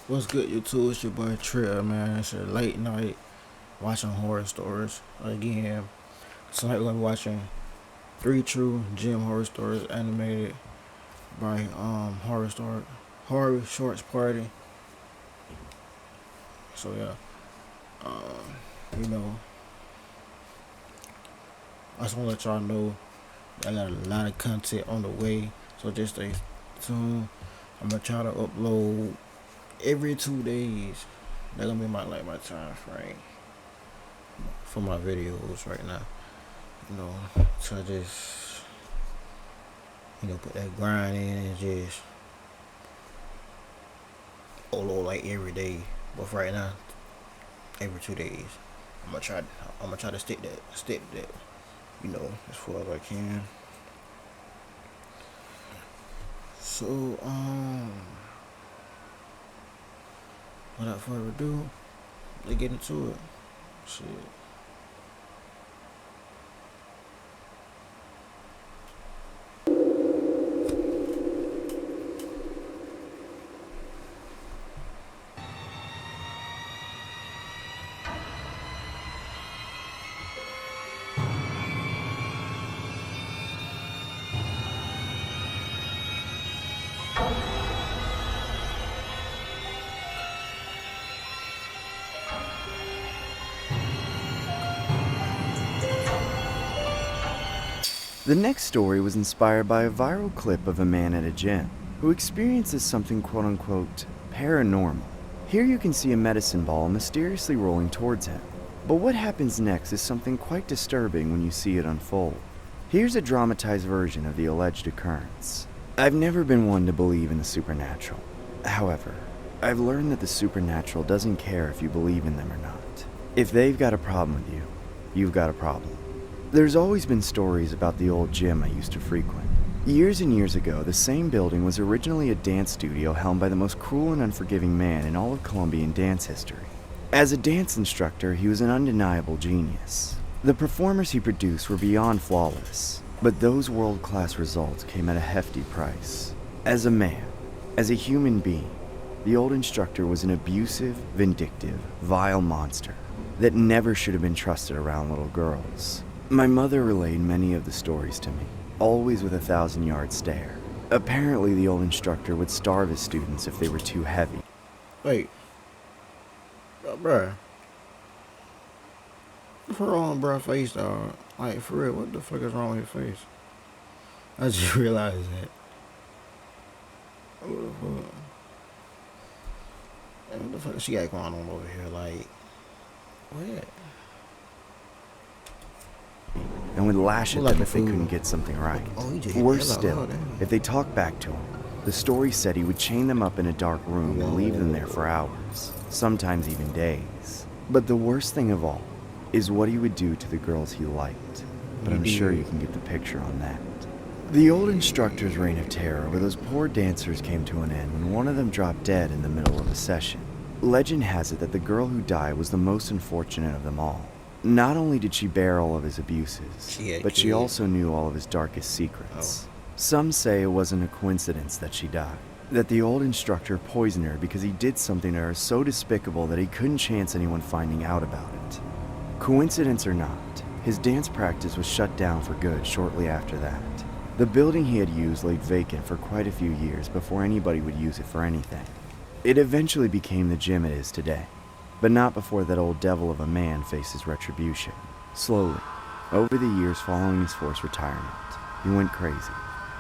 What's good, YouTube? It's your boy Trill, man. It's a late night watching horror stories again. Tonight we're gonna be watching three true gem horror stories animated by Horror Shorts Party. So yeah, you know, I just wanna let y'all know I got a lot of content on the way. So just stay tuned. I'm gonna try to upload every 2 days. That's gonna be my time frame for my videos right now. So I just put that grind in and just upload like every day. But for right now, every 2 days. I'm gonna try to stick to that, as far as I can. So without further ado, let's get into it. Shit. The next story was inspired by a viral clip of a man at a gym who experiences something quote-unquote paranormal. Here you can see a medicine ball mysteriously rolling towards him. But what happens next is something quite disturbing when you see it unfold. Here's a dramatized version of the alleged occurrence. I've never been one to believe in the supernatural. However, I've learned that the supernatural doesn't care if you believe in them or not. If they've got a problem with you, you've got a problem. There's always been stories about the old gym I used to frequent. Years and years ago, the same building was originally a dance studio helmed by the most cruel and unforgiving man in all of Colombian dance history. As a dance instructor, he was an undeniable genius. The performers he produced were beyond flawless, but those world-class results came at a hefty price. As a man, as a human being, the old instructor was an abusive, vindictive, vile monster that never should have been trusted around little girls. My mother relayed many of the stories to me, always with a 1,000-yard stare. Apparently, the old instructor would starve his students if they were too heavy. Wait, bruh. What's wrong with bruh face, dog? Like, for real, what the fuck is wrong with your face? I just realized that. What the fuck? What the fuck she got going on over here? Like, what? And would lash at them if they couldn't get something right. Worse still, if they talked back to him. The story said he would chain them up in a dark room and leave them there for hours, sometimes even days. But the worst thing of all is what he would do to the girls he liked. But I'm sure you can get the picture on that. The old instructor's reign of terror over those poor dancers came to an end when one of them dropped dead in the middle of a session. Legend has it that the girl who died was the most unfortunate of them all. Not only did she bear all of his abuses, but she also knew all of his darkest secrets. Some say it wasn't a coincidence that she died, that the old instructor poisoned her because he did something to her so despicable that he couldn't chance anyone finding out about it. Coincidence or not, his dance practice was shut down for good shortly after that. The building he had used laid vacant for quite a few years before anybody would use it for anything. It eventually became the gym it is today. But not before that old devil of a man faced his retribution. Slowly, over the years following his forced retirement, he went crazy.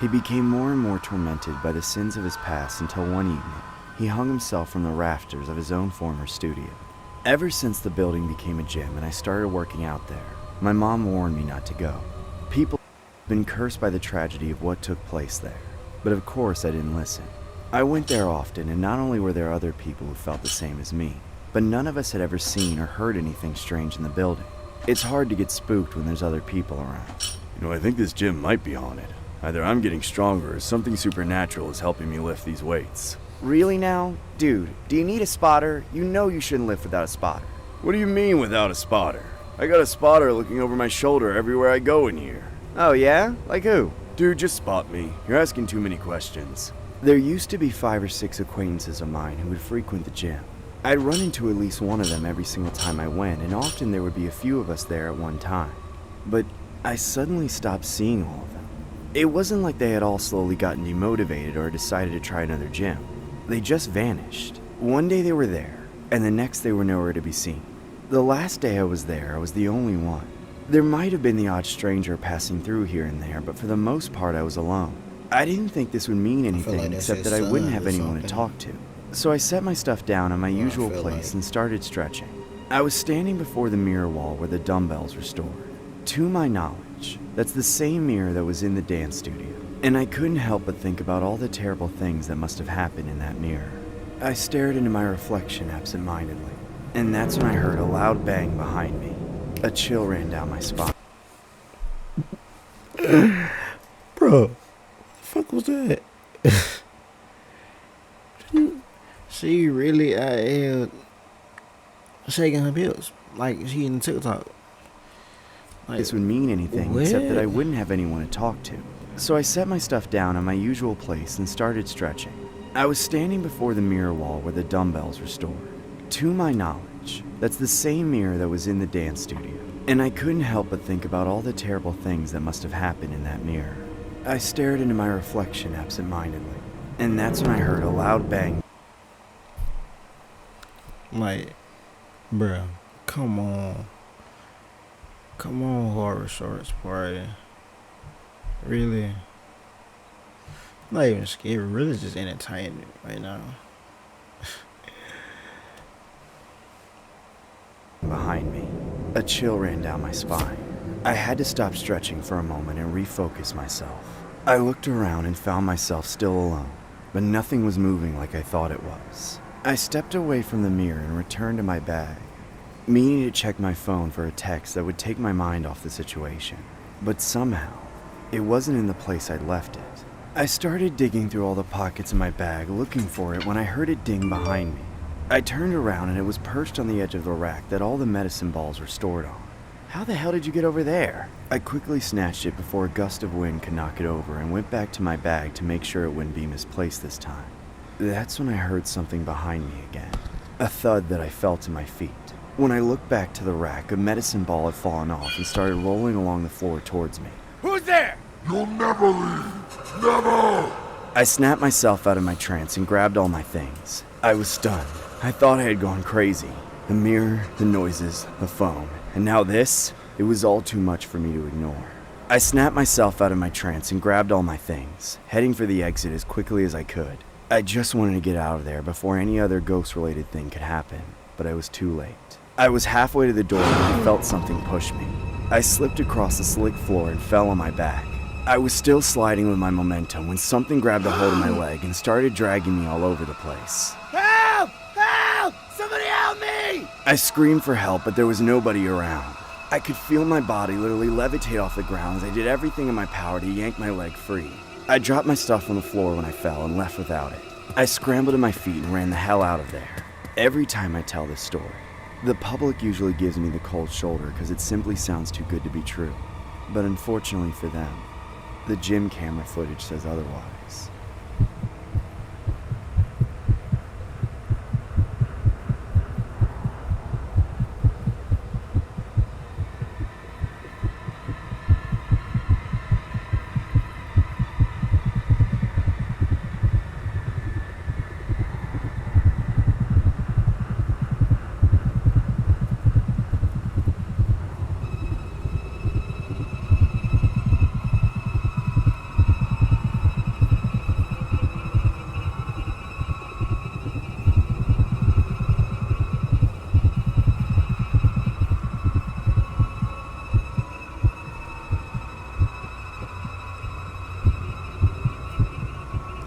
He became more and more tormented by the sins of his past until one evening, he hung himself from the rafters of his own former studio. Ever since the building became a gym and I started working out there, my mom warned me not to go. People had been cursed by the tragedy of what took place there, but of course I didn't listen. I went there often, and not only were there other people who felt the same as me, but none of us had ever seen or heard anything strange in the building. It's hard to get spooked when there's other people around. I think this gym might be haunted. Either I'm getting stronger or something supernatural is helping me lift these weights. Really now? Dude, do you need a spotter? You know you shouldn't lift without a spotter. What do you mean without a spotter? I got a spotter looking over my shoulder everywhere I go in here. Oh yeah? Like who? Dude, just spot me. You're asking too many questions. There used to be 5 or 6 acquaintances of mine who would frequent the gym. I'd run into at least one of them every single time I went, and often there would be a few of us there at one time. But I suddenly stopped seeing all of them. It wasn't like they had all slowly gotten demotivated or decided to try another gym. They just vanished. One day they were there, and the next they were nowhere to be seen. The last day I was there, I was the only one. There might have been the odd stranger passing through here and there, but for the most part I was alone. I didn't think this would mean anything except that I wouldn't have anyone to talk to. So I set my stuff down in my usual place and started stretching. I was standing before the mirror wall where the dumbbells were stored. To my knowledge, that's the same mirror that was in the dance studio. And I couldn't help but think about all the terrible things that must have happened in that mirror. I stared into my reflection absent-mindedly, and that's when I heard a loud bang behind me. A chill ran down my spine. Bro, the fuck was that? She really shaking her pills like she in TikTok. Like, this would mean anything except that I wouldn't have anyone to talk to. So I set my stuff down in my usual place and started stretching. I was standing before the mirror wall where the dumbbells were stored. To my knowledge, that's the same mirror that was in the dance studio. And I couldn't help but think about all the terrible things that must have happened in that mirror. I stared into my reflection absent-mindedly, and that's when I heard a loud bang. Like, bruh, come on. Come on, horror shorts party. Really? Not even scary, really just entertainment right now. Behind me, a chill ran down my spine. I had to stop stretching for a moment and refocus myself. I looked around and found myself still alone, but nothing was moving like I thought it was. I stepped away from the mirror and returned to my bag, meaning to check my phone for a text that would take my mind off the situation. But somehow, it wasn't in the place I'd left it. I started digging through all the pockets in my bag looking for it when I heard it ding behind me. I turned around and it was perched on the edge of the rack that all the medicine balls were stored on. How the hell did you get over there? I quickly snatched it before a gust of wind could knock it over and went back to my bag to make sure it wouldn't be misplaced this time. That's when I heard something behind me again. A thud that I felt in my feet. When I looked back to the rack, a medicine ball had fallen off and started rolling along the floor towards me. Who's there? You'll never leave! Never! I snapped myself out of my trance and grabbed all my things. I was stunned. I thought I had gone crazy. The mirror, the noises, the phone, and now this? It was all too much for me to ignore. I snapped myself out of my trance and grabbed all my things, heading for the exit as quickly as I could. I just wanted to get out of there before any other ghost-related thing could happen, but I was too late. I was halfway to the door when I felt something push me. I slipped across the slick floor and fell on my back. I was still sliding with my momentum when something grabbed a hold of my leg and started dragging me all over the place. Help! Help! Somebody help me! I screamed for help, but there was nobody around. I could feel my body literally levitate off the ground as I did everything in my power to yank my leg free. I dropped my stuff on the floor when I fell and left without it. I scrambled to my feet and ran the hell out of there. Every time I tell this story, the public usually gives me the cold shoulder because it simply sounds too good to be true. But unfortunately for them, the gym camera footage says otherwise.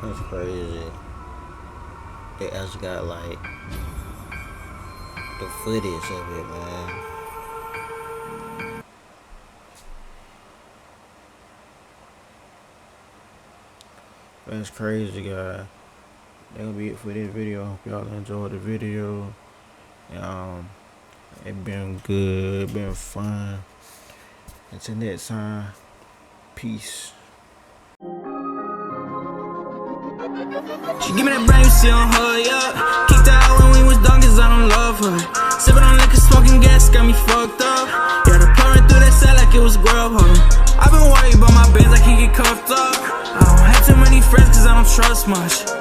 That's crazy. They actually got like the footage of it, man. That's crazy, guys. That'll be it for this video. Hope y'all enjoyed the video. It been good, been fun. Until next time, peace. She give me that brand you see on her, yeah. Kicked her out when we was done cause I don't love her. Sipping on liquor, smoking gas, got me fucked up. Yeah, the pouring through that set like it was grub, huh? I've been worried about my bands, I can't get cuffed up. I don't have too many friends cause I don't trust much.